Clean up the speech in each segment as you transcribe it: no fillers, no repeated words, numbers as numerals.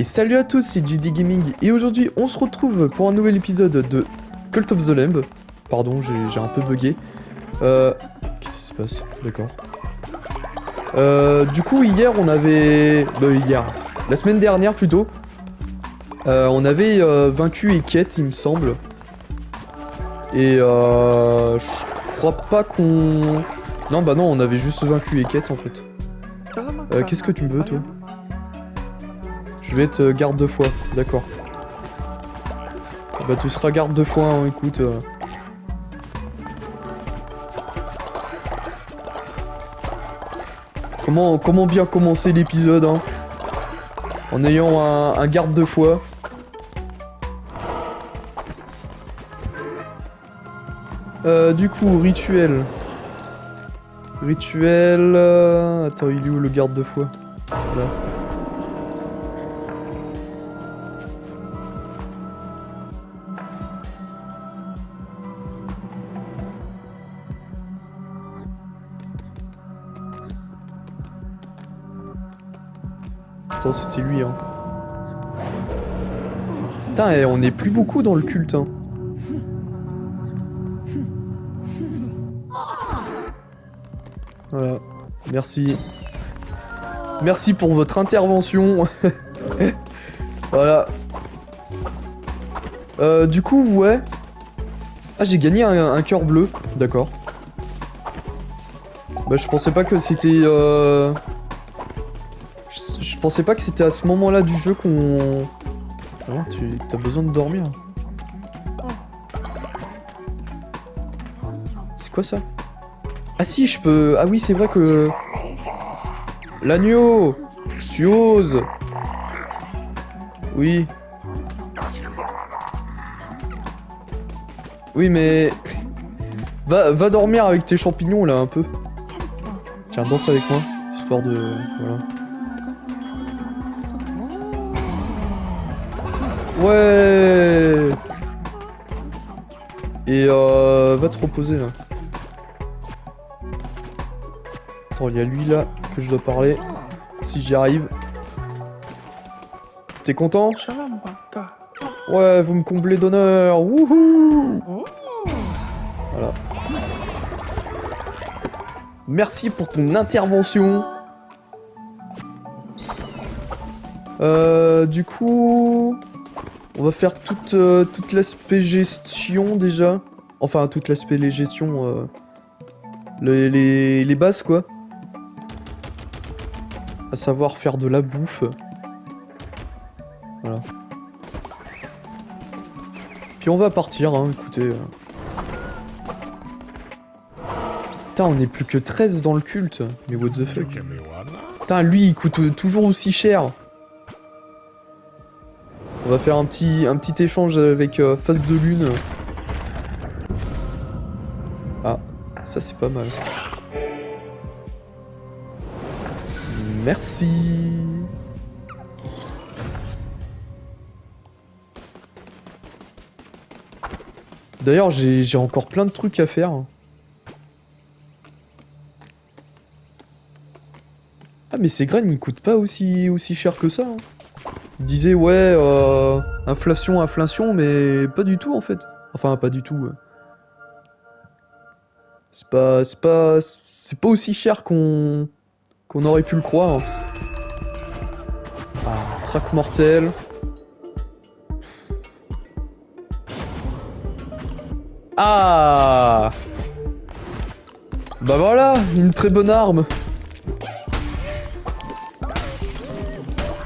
Et salut à tous, c'est JD Gaming et aujourd'hui on se retrouve pour un nouvel épisode de Cult of the Lamb. Pardon, j'ai un peu bugué. Qu'est-ce qui se passe? D'accord. Du coup hier on avait... la semaine dernière plutôt. On avait vaincu Eket il me semble. Et je crois pas qu'on... Non bah non, on avait juste vaincu Eket en fait. Qu'est-ce que tu me veux toi? Je vais être garde de foi, d'accord. Bah tu seras garde de foi, hein, écoute. Comment bien commencer l'épisode, hein, en ayant un garde de foi. Du coup, rituel. Rituel... Attends, il est où le garde de foi? Là. Attends, c'était lui, hein. Putain, on est plus beaucoup dans le culte, hein. Voilà, merci. Merci pour votre intervention. Voilà. Du coup, ouais. Ah, j'ai gagné un cœur bleu, d'accord. Bah, je pensais pas que c'était... Je pensais pas que c'était à ce moment-là du jeu qu'on... Ah, t'as besoin de dormir. C'est quoi ça? Ah si, je peux... Ah oui, c'est vrai que... L'agneau! Tu oses! Oui. Oui, mais... Va dormir avec tes champignons, là, un peu. Tiens, danse avec moi, histoire de... Voilà. Ouais! Et va te reposer, là. Attends, il y a lui, là, que je dois parler. Si j'y arrive. T'es content? Ouais, vous me comblez d'honneur. Wouhou! Voilà. Merci pour ton intervention. Du coup... On va faire toute l'aspect gestion, déjà. Enfin, toute l'aspect gestion... Les bases, quoi. À savoir faire de la bouffe. Voilà. Puis on va partir, hein, écoutez. Putain, on est plus que 13 dans le culte. Mais what the fuck. Putain, lui, il coûte toujours aussi cher. On va faire un petit échange avec Face de Lune. Ah, ça c'est pas mal. Merci. D'ailleurs, j'ai encore plein de trucs à faire. Ah, mais ces graines, ils coûtent pas aussi cher que ça. Hein. Il disait, ouais, inflation, mais pas du tout, en fait. Enfin, pas du tout. C'est pas aussi cher qu'on aurait pu le croire. Ah, traque mortel. Ah! Bah voilà, une très bonne arme.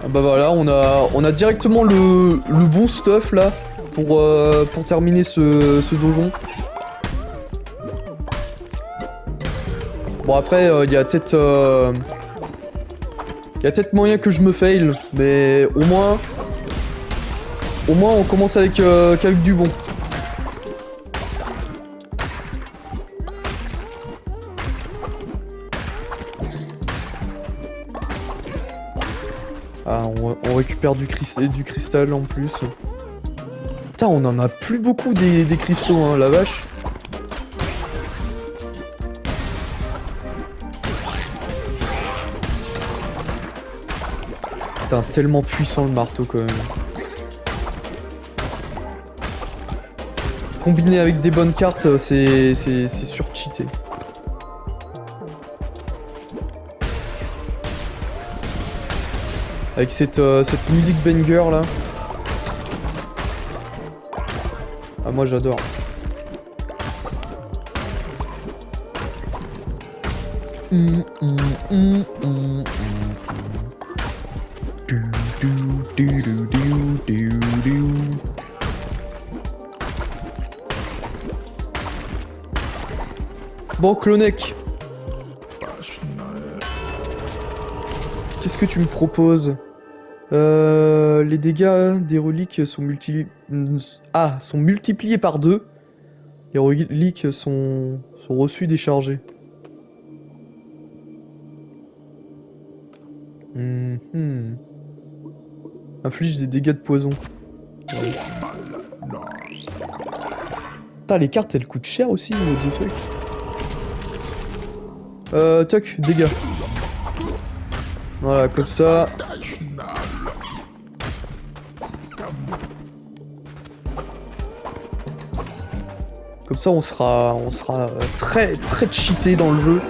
Ah bah voilà, on a directement le bon stuff là pour terminer ce donjon. Bon après, il y a peut-être moyen que je me fail, mais au moins on commence avec qu'avec du bon. Ah, on récupère du cristal en plus. Putain, on en a plus beaucoup des cristaux, hein, la vache. Putain, tellement puissant le marteau quand même. Combiné avec des bonnes cartes, c'est surcheaté. Avec cette musique banger là. Ah moi j'adore. Bon, Clonek. Qu'est-ce que tu me proposes? Les dégâts des reliques sont sont multipliés par 2. Les reliques sont reçues déchargées. Inflige des dégâts de poison. Ouais. Putain, les cartes elles coûtent cher aussi, what the fuck. Toc, dégâts. Voilà, comme ça. Comme ça, on sera très cheaté dans le jeu.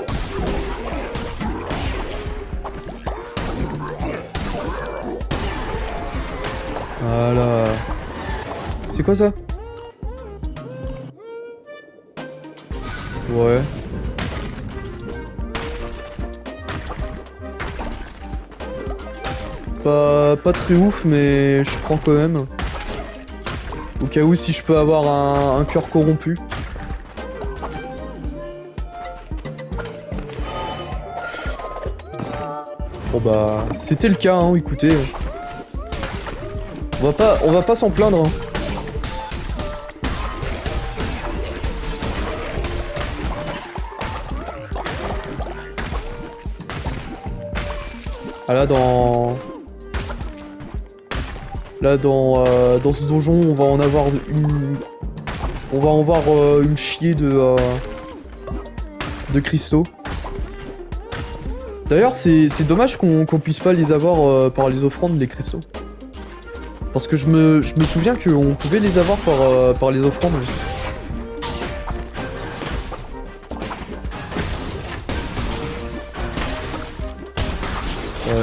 Voilà. C'est quoi ça? Ouais. Pas très ouf, mais je prends quand même. Au cas où si je peux avoir un cœur corrompu. Bon bah, c'était le cas, hein, écoutez. On va pas s'en plaindre. Hein. Ah là dans ce donjon on va en avoir une chier de cristaux. D'ailleurs c'est dommage qu'on puisse pas les avoir par les offrandes, les cristaux. Parce que je me souviens qu'on pouvait les avoir par les offrandes.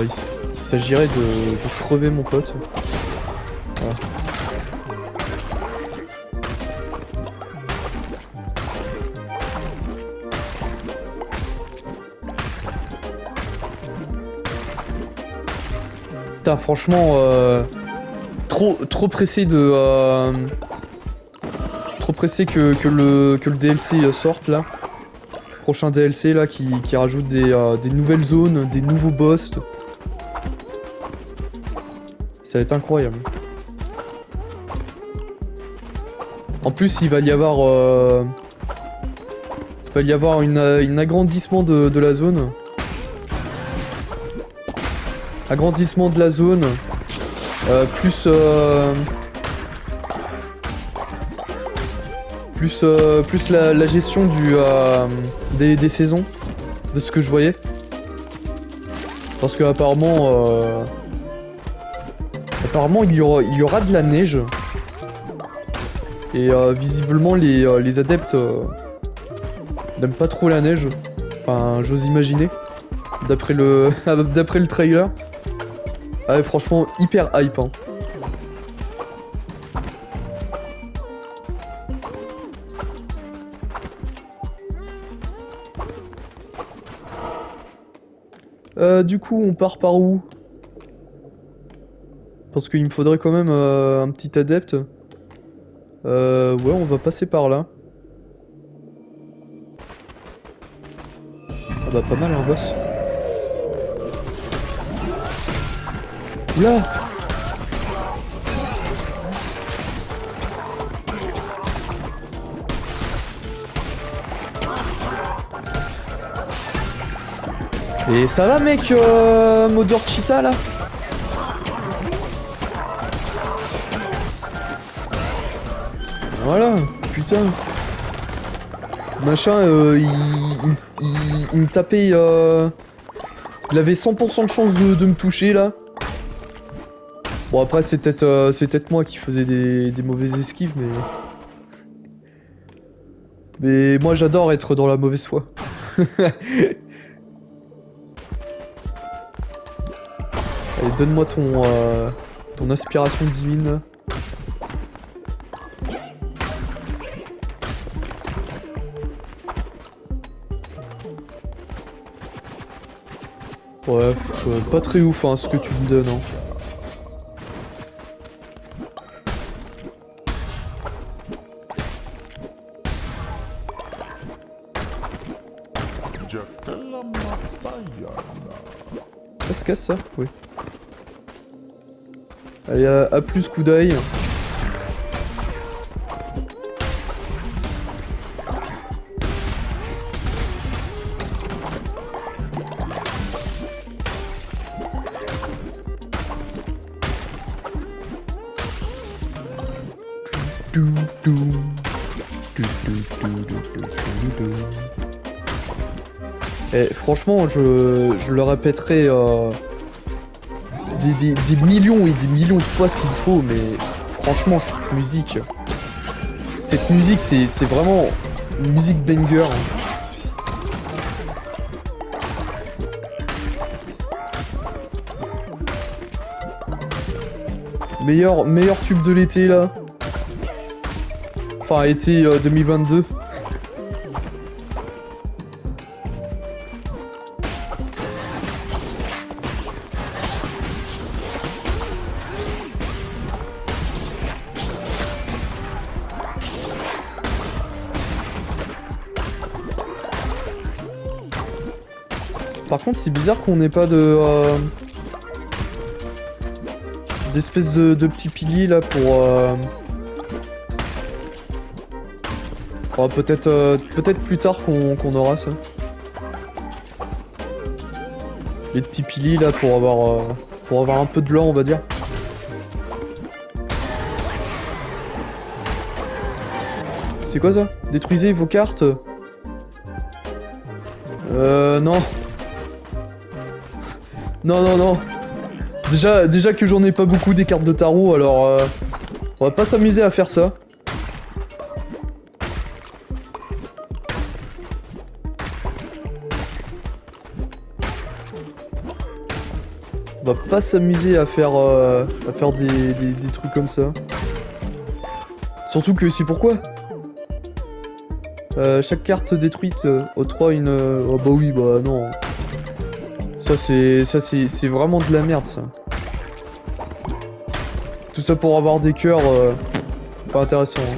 Il s'agirait de crever mon pote. Voilà. Putain, franchement, trop pressé de... trop pressé que le DLC sorte là. Prochain DLC là qui rajoute des nouvelles zones, des nouveaux boss. Ça va être incroyable. En plus il va y avoir un agrandissement de la zone. Agrandissement de la zone. Plus la gestion des saisons, de ce que je voyais. Parce que apparemment il y aura de la neige. Et visiblement les adeptes n'aiment pas trop la neige. Enfin, j'ose imaginer. D'après le trailer. Ah ouais, franchement, hyper hype. Hein. Du coup, on part par où? Parce qu'il me faudrait quand même un petit adepte. Ouais, on va passer par là. Ah bah pas mal un boss. Là. Et ça va mec, Modor Cheetah là? Voilà, putain. Machin, il me tapait... Il avait 100% de chance de me toucher là. Bon après c'est peut-être moi qui faisais des mauvaises esquives mais... Mais moi j'adore être dans la mauvaise foi. Allez donne-moi ton inspiration divine là. Ouais, pas très ouf hein, ce que tu me donnes hein. Ça se casse ça? Oui. Allez, à plus coup d'œil. Et franchement, je le répéterai des millions et des millions de fois s'il faut, mais franchement, cette musique, c'est vraiment une musique banger. Meilleur tube de l'été là. Enfin, été 2022. Par contre, c'est bizarre qu'on n'ait pas d'espèce de petits piliers là pour peut-être plus tard qu'on aura ça. Les petits piliers là pour avoir un peu de blanc on va dire. C'est quoi ça? Détruisez vos cartes. Non. Non. Déjà que j'en ai pas beaucoup des cartes de tarot, alors on va pas s'amuser à faire ça. On va pas s'amuser à faire des trucs comme ça. Surtout que c'est pourquoi chaque carte détruite octroie une... Oh bah oui, bah non. Ça c'est vraiment de la merde ça. Tout ça pour avoir des cœurs pas intéressant. Hein.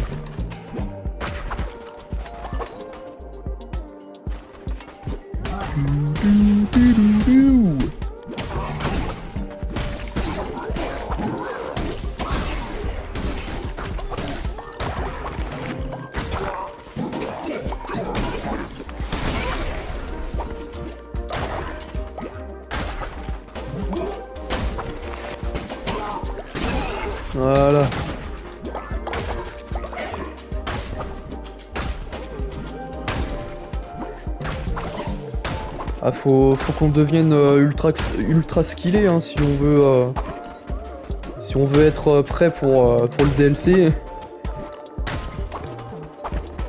Voilà. Ah faut qu'on devienne ultra skillé hein, si on veut être prêt pour le DLC.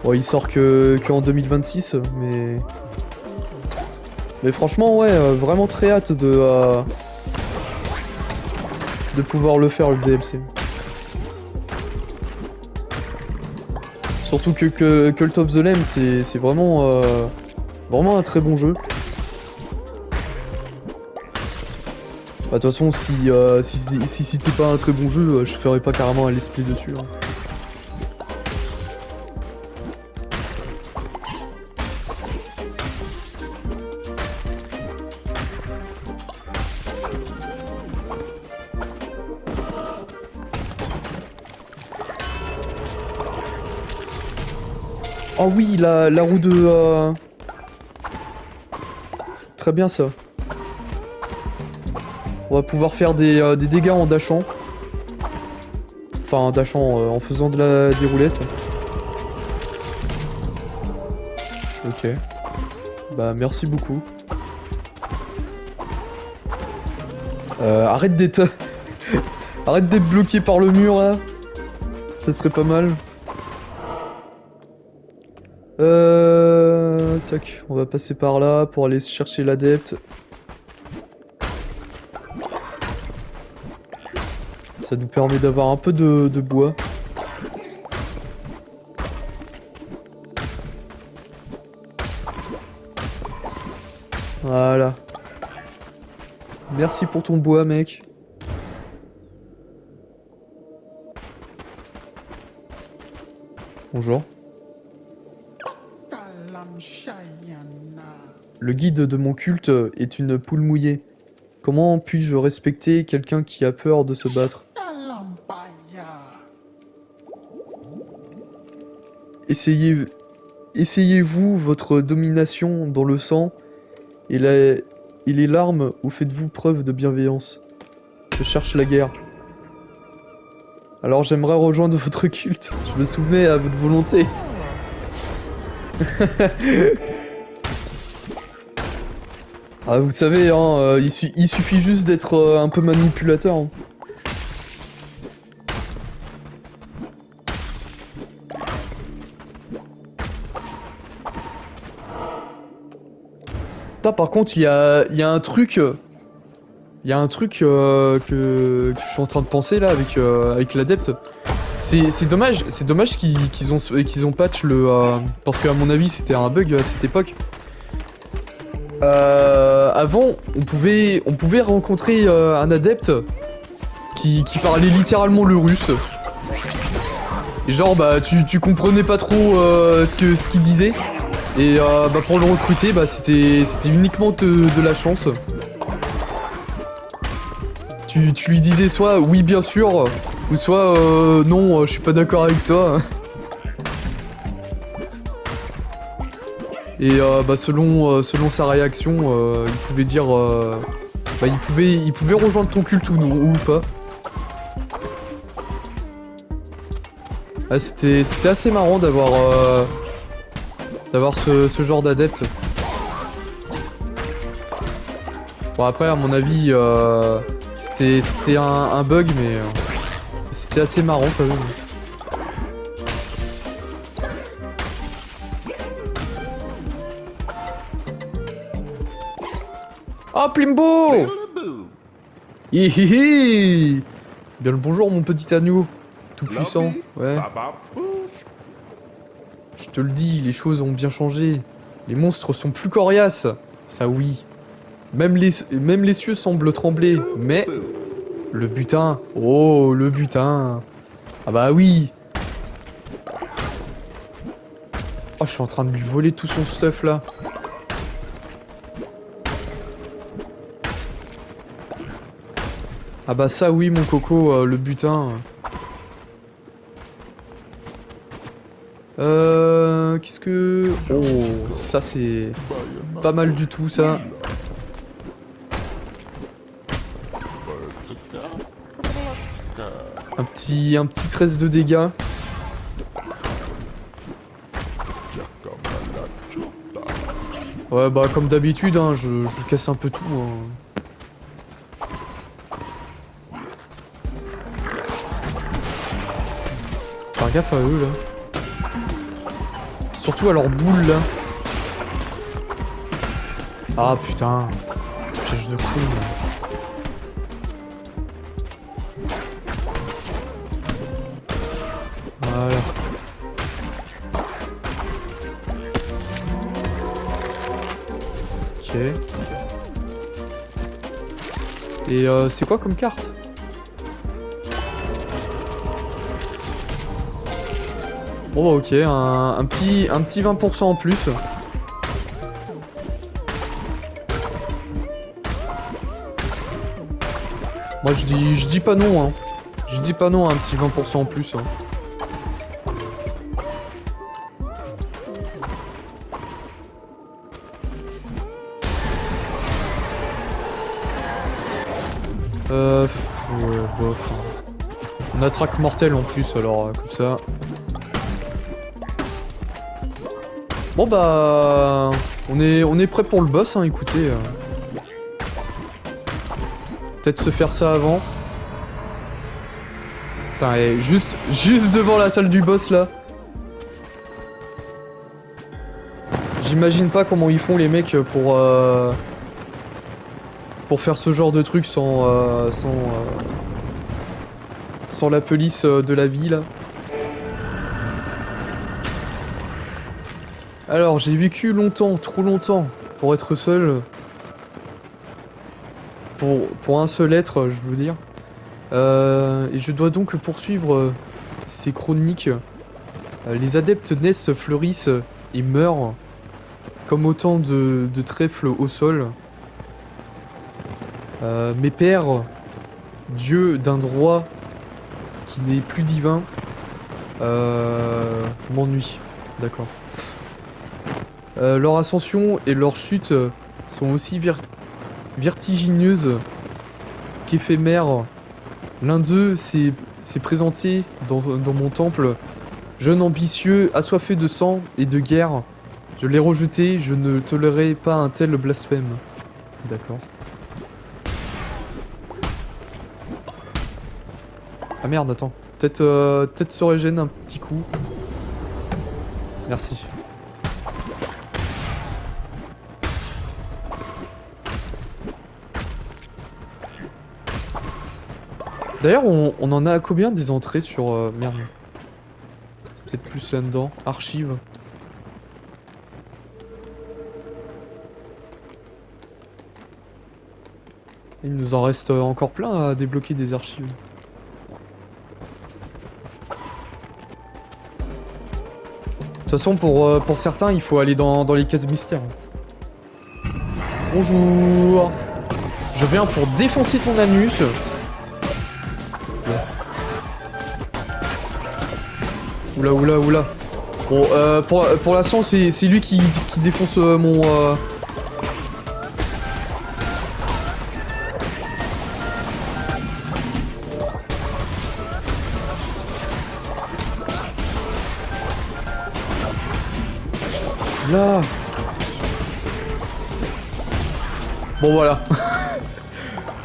Bon, il sort que en 2026 mais franchement ouais vraiment très hâte de pouvoir le faire le DLC. Surtout que Cult of the Lamb c'est vraiment vraiment un très bon jeu. Bah, de toute façon si c'était pas un très bon jeu, je ferais pas carrément un let's play dessus. Hein. Oh oui, la roue de... Très bien ça. On va pouvoir faire des dégâts en dashant. Enfin, en dashant, en faisant des roulettes. Ok. Bah, merci beaucoup. Arrête d'être... Arrête d'être bloqué par le mur là. Ça serait pas mal. Tac, on va passer par là pour aller chercher l'adepte. Ça nous permet d'avoir un peu de bois. Voilà. Merci pour ton bois, mec. Bonjour. Le guide de mon culte est une poule mouillée. Comment puis-je respecter quelqu'un qui a peur de se battre? Essayez-vous votre domination dans le sang et les larmes ou faites-vous preuve de bienveillance? Je cherche la guerre. Alors j'aimerais rejoindre votre culte. Je me soumets à votre volonté. Ah, vous savez, hein, il suffit juste d'être un peu manipulateur. Hein. Putain, par contre, il y a un truc... Il y a un truc que je suis en train de penser là avec l'adepte. C'est dommage qu'ils ont patch le... parce qu'à mon avis c'était un bug à cette époque. Avant, on pouvait rencontrer un adepte qui parlait littéralement le russe. Et genre bah tu comprenais pas trop ce qu'il disait. Et bah pour le recruter bah c'était uniquement de la chance. Tu lui disais soit oui bien sûr, ou soit non je suis pas d'accord avec toi. Et bah selon sa réaction, il pouvait dire bah il pouvait rejoindre ton culte ou pas. Ah, c'était assez marrant d'avoir ce genre d'adepte. Bon après à mon avis c'était un bug mais c'était assez marrant quand même. Oh Plimbo! Hihihi! Bien le bonjour mon petit agneau, tout puissant, ouais. Je te le dis, les choses ont bien changé. Les monstres sont plus coriaces, ça oui. Même les cieux semblent trembler, mais... Le butin, oh le butin. Ah bah oui. Oh je suis en train de lui voler tout son stuff là. Ah bah ça oui mon coco, le butin. Qu'est-ce que... Oh ça c'est pas mal du tout ça. Un petit 13 de dégâts. Ouais bah comme d'habitude hein, je casse un peu tout. Hein. Faire gaffe à eux là. Surtout à leur boule là. Ah putain. Piège de con. Voilà. Ok. Et c'est quoi comme carte? Oh ok, un petit 20% en plus. Moi je dis pas non hein. Je dis pas non à un petit 20% en plus. Hein. Ouais, bof. On a traque mortel en plus, alors comme ça. Bon bah... On est prêt pour le boss, hein, écoutez. Peut-être se faire ça avant. Putain, et juste devant la salle du boss là. J'imagine pas comment ils font les mecs pour faire ce genre de truc sans la police de la ville. Alors, j'ai vécu longtemps, trop longtemps, pour être seul. Pour un seul être, je veux dire. Et je dois donc poursuivre ces chroniques. Les adeptes naissent, fleurissent et meurent, comme autant de trèfles au sol. Mes pères, dieux d'un droit qui n'est plus divin, m'ennuient. D'accord. Leur ascension et leur chute sont aussi vertigineuses qu'éphémères. L'un d'eux s'est présenté dans mon temple, jeune ambitieux, assoiffé de sang et de guerre. Je l'ai rejeté, je ne tolérerai pas un tel blasphème. D'accord. Ah merde, attends. Peut-être se régène un petit coup. Merci. D'ailleurs, on en a à combien des entrées sur... merde. C'est peut-être plus là-dedans. Archives. Il nous en reste encore plein à débloquer des archives. De toute façon, pour certains, il faut aller dans les cases mystères. Bonjour. Je viens pour défoncer ton anus. Oula, oula, oula. Bon, pour l'instant, c'est lui qui défonce mon... Là. Bon, voilà.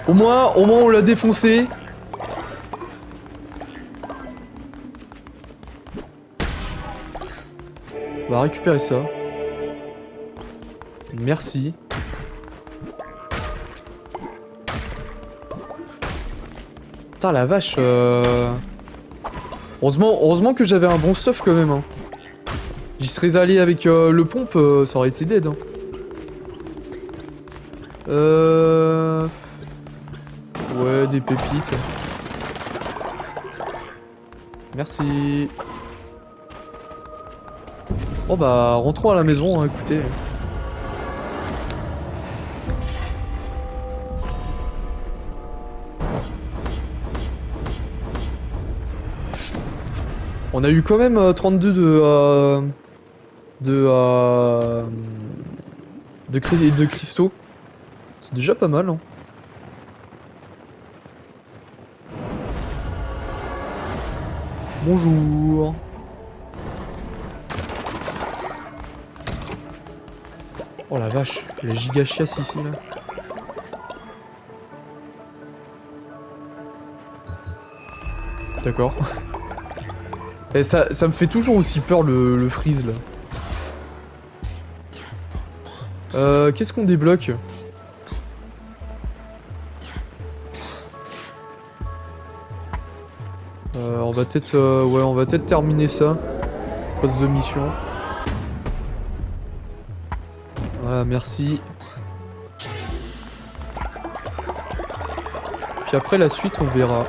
au moins, on l'a défoncé. On va récupérer ça. Merci. Putain la vache. Heureusement que j'avais un bon stuff quand même. Hein. J'y serais allé avec le pompe, ça aurait été dead. Hein. Ouais, des pépites. Merci. Oh bah rentrons à la maison, hein, écoutez. On a eu quand même 32 de cristaux. C'est déjà pas mal. Hein. Bonjour. Oh la vache, la giga chiasse ici là. D'accord. Et ça me fait toujours aussi peur le freeze là. Qu'est-ce qu'on débloque? On va peut-être ouais, on va peut-être terminer ça. Poste de mission. Voilà, merci. Puis après la suite, on verra.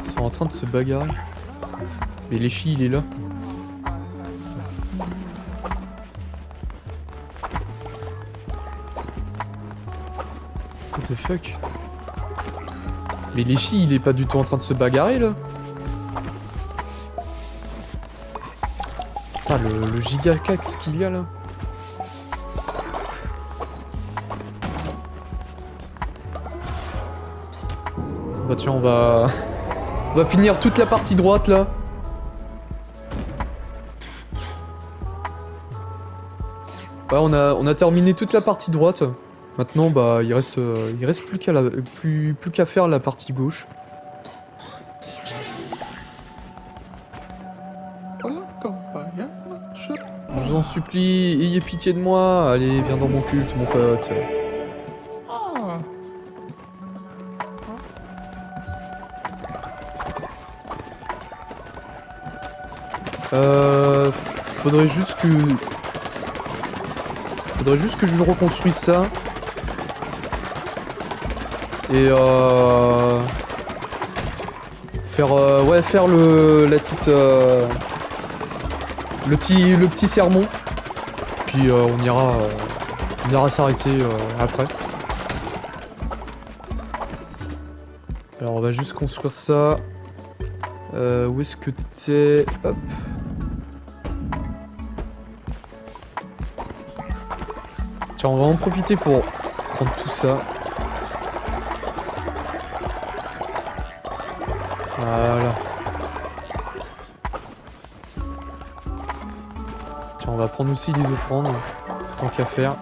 Ils sont en train de se bagarrer. Mais Léchi, il est là. What the fuck? Mais Léchi, il est pas du tout en train de se bagarrer là. Putain, le giga cax qu'il y a là. Bah tiens, on va finir toute la partie droite là. Ouais, on a terminé toute la partie droite. Maintenant, bah, il reste plus qu'à plus qu'à faire la partie gauche. Je vous en supplie, ayez pitié de moi. Allez, viens dans mon culte, mon pote. Faudrait juste que je reconstruise ça. Et faire la petite le petit sermon. Puis on ira s'arrêter après. Alors on va juste construire ça. Où est-ce que t'es? Hop. Tiens, on va en profiter pour prendre tout ça. Voilà. Tiens, on va prendre aussi les offrandes, tant qu'à faire.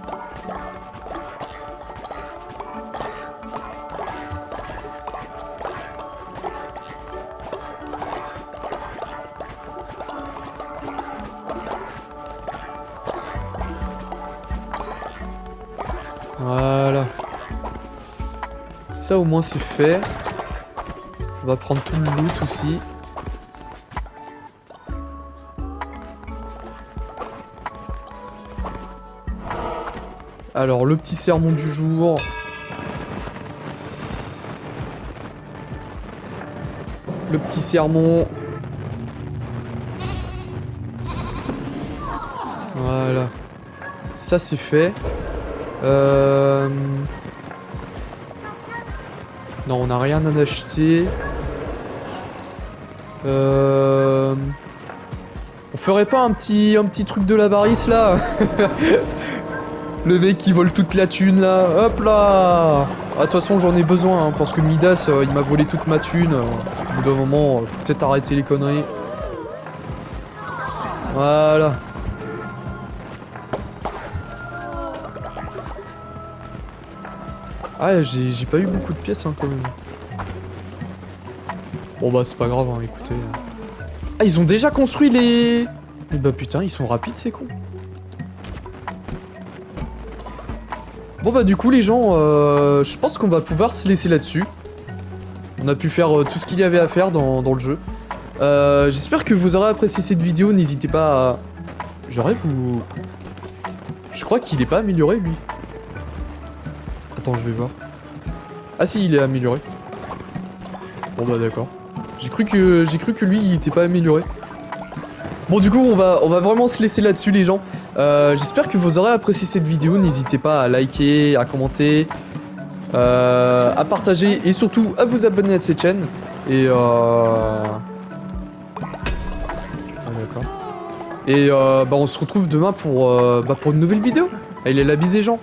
Voilà. Ça au moins c'est fait. On va prendre tout le loot aussi. Alors le petit sermon du jour. Le petit sermon. Voilà. Ça c'est fait. Non, on n'a rien à acheter. On ferait pas un petit truc de l'avarice là? Le mec qui vole toute la thune là. Hop là. Ah, de toute façon j'en ai besoin hein, parce que Midas il m'a volé toute ma thune. Au bout d'un moment, faut peut-être arrêter les conneries. Voilà. Ah, j'ai pas eu beaucoup de pièces hein, quand même. Bon bah c'est pas grave, hein, écoutez. Ah, ils ont déjà construit les... Eh bah putain, ils sont rapides ces cons. Bon bah du coup les gens, je pense qu'on va pouvoir se laisser là-dessus. On a pu faire tout ce qu'il y avait à faire dans le jeu. J'espère que vous aurez apprécié cette vidéo, n'hésitez pas à... J'aurais vous... Je crois qu'il est pas amélioré lui. Attends, je vais voir. Ah si, il est amélioré. Bon bah d'accord. J'ai cru que lui, il était pas amélioré. Bon du coup, on va vraiment se laisser là-dessus les gens. J'espère que vous aurez apprécié cette vidéo. N'hésitez pas à liker, à commenter, à partager et surtout à vous abonner à cette chaîne. Et ah, d'accord. Et bah on se retrouve demain pour une nouvelle vidéo. Allez, la bise les gens.